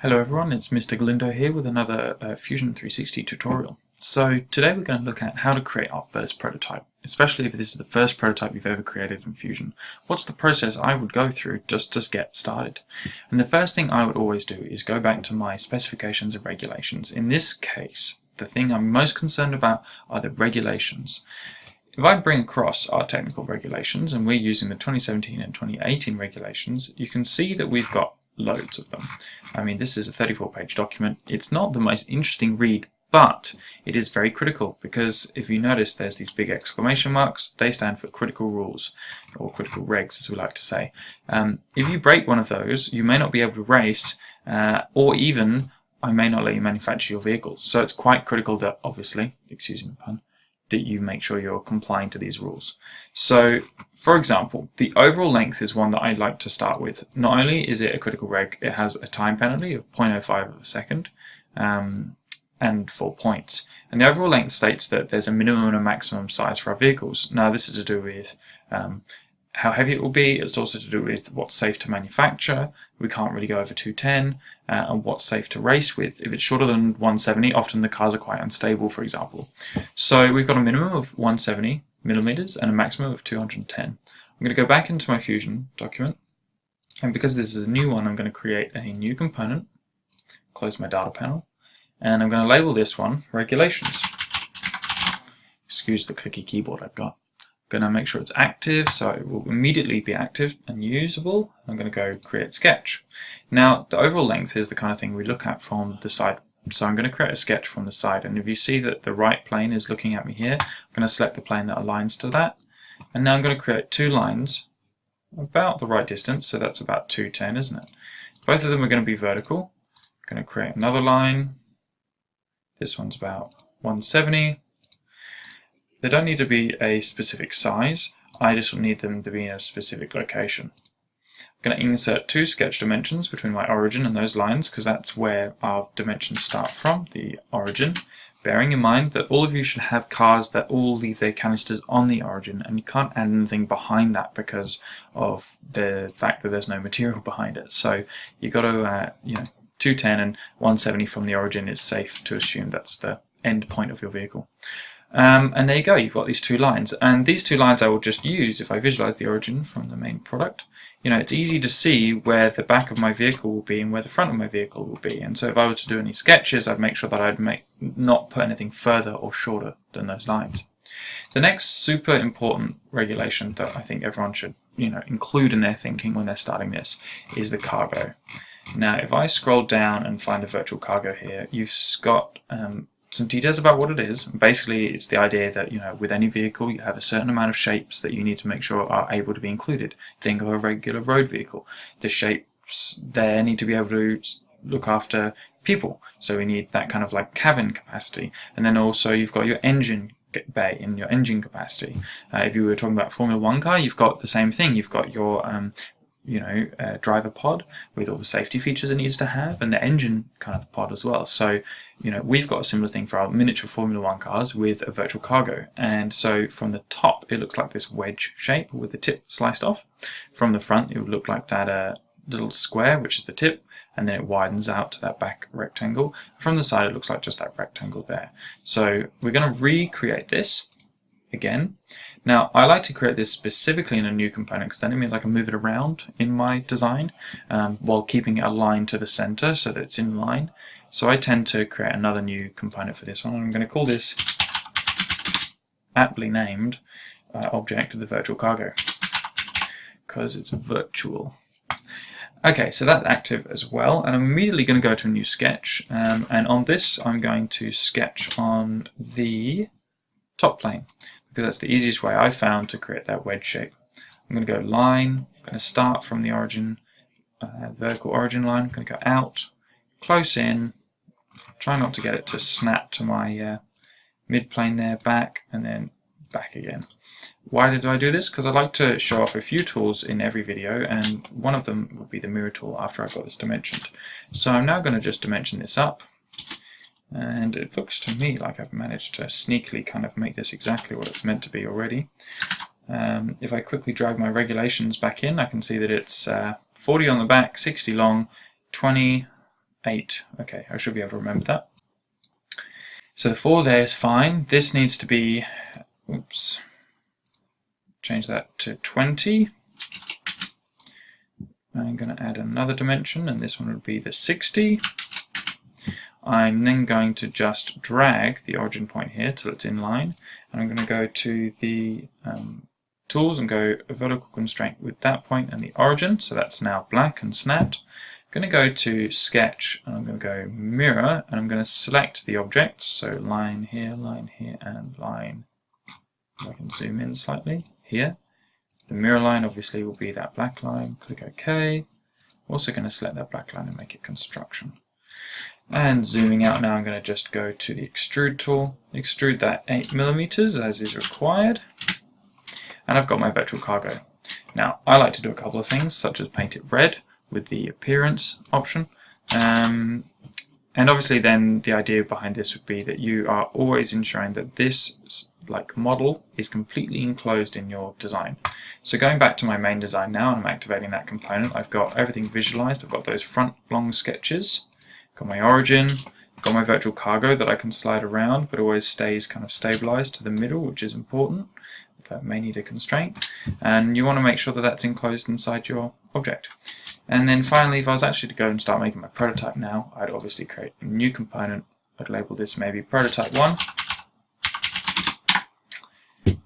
Hello everyone, it's Mr. Galindo here with another Fusion 360 tutorial. So today we're going to look at how to create our first prototype, especially if this is the first prototype you've ever created in Fusion. What's the process I would go through just to get started? And the first thing I would always do is go back to my specifications and regulations. In this case, the thing I'm most concerned about are the regulations. If I bring across our technical regulations, and we're using the 2017 and 2018 regulations, you can see that we've got loads of them. I mean, this is a 34-page document. It's not the most interesting read, but it is very critical because if you notice there's these big exclamation marks, they stand for critical rules, or critical regs as we like to say. If you break one of those, you may not be able to race, or even I may not let you manufacture your vehicle. So it's quite critical that, obviously, excuse me the pun, that you make sure you're complying to these rules. So, for example, the overall length is one that I like to start with. Not only is it a critical reg, it has a time penalty of 0.05 of a second and 4 points. And the overall length states that there's a minimum and a maximum size for our vehicles. Now, this is to do with how heavy it will be. It's also to do with what's safe to manufacture. We can't really go over 210, and what's safe to race with. If it's shorter than 170, often the cars are quite unstable, for example. So we've got a minimum of 170 millimeters and a maximum of 210. I'm going to go back into my Fusion document, and because this is a new one, I'm going to create a new component, close my data panel, and I'm going to label this one regulations. Excuse the clicky keyboard I've got. Going to make sure it's active, so it will immediately be active and usable. I'm going to go create sketch. Now, the overall length is the kind of thing we look at from the side. So I'm going to create a sketch from the side, and if you see that the right plane is looking at me here, I'm going to select the plane that aligns to that. And now I'm going to create two lines about the right distance, so that's about 210, isn't it? Both of them are going to be vertical. I'm going to create another line. This one's about 170. They don't need to be a specific size, I just need them to be in a specific location. I'm going to insert two sketch dimensions between my origin and those lines because that's where our dimensions start from, the origin. Bearing in mind that all of you should have cars that all leave their canisters on the origin, and you can't add anything behind that because of the fact that there's no material behind it. So you've got to, 210 and 170 from the origin is safe to assume that's the end point of your vehicle. And there you go, you've got these two lines. And these two lines I will just use if I visualize the origin from the main product. It's easy to see where the back of my vehicle will be and where the front of my vehicle will be. And so if I were to do any sketches, I'd make sure that I'd not put anything further or shorter than those lines. The next super important regulation that I think everyone should include in their thinking when they're starting this is the cargo. Now, if I scroll down and find the virtual cargo here, you've got some details about what it is. Basically, it's the idea that with any vehicle you have a certain amount of shapes that you need to make sure are able to be included. Think of a regular road vehicle. The shapes there need to be able to look after people, so we need that kind of like cabin capacity. And then also you've got your engine bay and your engine capacity. If you were talking about a Formula 1 car, you've got the same thing. You've got your driver pod with all the safety features it needs to have, and the engine kind of pod as well. So, we've got a similar thing for our miniature Formula 1 cars with a virtual cargo. And so from the top, it looks like this wedge shape with the tip sliced off. From the front, it would look like that little square, which is the tip, and then it widens out to that back rectangle. From the side, it looks like just that rectangle there. So we're going to recreate this again. Now, I like to create this specifically in a new component because then it means I can move it around in my design while keeping it aligned to the center so that it's in line. So I tend to create another new component for this one. I'm going to call this aptly named object the virtual cargo because it's virtual. Okay, so that's active as well, and I'm immediately going to go to a new sketch, and on this I'm going to sketch on the top plane, because that's the easiest way I found to create that wedge shape. I'm going to go line, I'm going to start from the origin, vertical origin line, I'm going to go out, close in, try not to get it to snap to my mid plane there, back, and then back again. Why did I do this? Because I like to show off a few tools in every video, and one of them would be the mirror tool after I've got this dimensioned. So I'm now going to just dimension this up. And it looks to me like I've managed to sneakily kind of make this exactly what it's meant to be already. If I quickly drag my regulations back in, I can see that it's 40 on the back, 60 long, 20 8. Okay, I should be able to remember that. So the 4 there is fine. This needs to be, oops, change that to 20. I'm going to add another dimension, and this one would be the 60. I'm then going to just drag the origin point here till it's in line, and I'm going to go to the tools and go vertical constraint with that point and the origin, so that's now black and snapped. I'm going to go to sketch, and I'm going to go mirror, and I'm going to select the objects, so line here, and line, I can zoom in slightly, here. The mirror line obviously will be that black line, click OK. Also going to select that black line and make it construction. And zooming out now, I'm going to just go to the extrude tool, extrude that 8mm as is required, and I've got my virtual cargo. Now I like to do a couple of things, such as paint it red with the appearance option, and obviously then the idea behind this would be that you are always ensuring that this model is completely enclosed in your design. So going back to my main design now, and I'm activating that component, I've got everything visualized. I've got those front long sketches, got my origin, got my virtual cargo that I can slide around but always stays kind of stabilized to the middle, which is important. That may need a constraint, and you want to make sure that that's enclosed inside your object. And then finally, if I was actually to go and start making my prototype now, I'd obviously create a new component. I'd label this maybe prototype 1,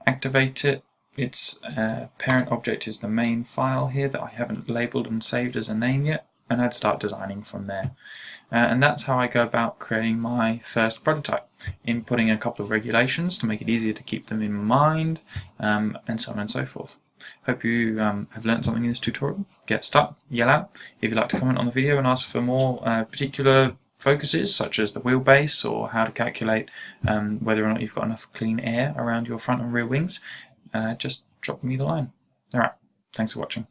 activate it. Its parent object is the main file here that I haven't labeled and saved as a name yet, and I'd start designing from there. And that's how I go about creating my first prototype, inputting a couple of regulations to make it easier to keep them in mind, and so on and so forth. Hope you have learned something in this tutorial. Get stuck, yell out. If you'd like to comment on the video and ask for more particular focuses, such as the wheelbase or how to calculate whether or not you've got enough clean air around your front and rear wings, just drop me the line. Alright, thanks for watching.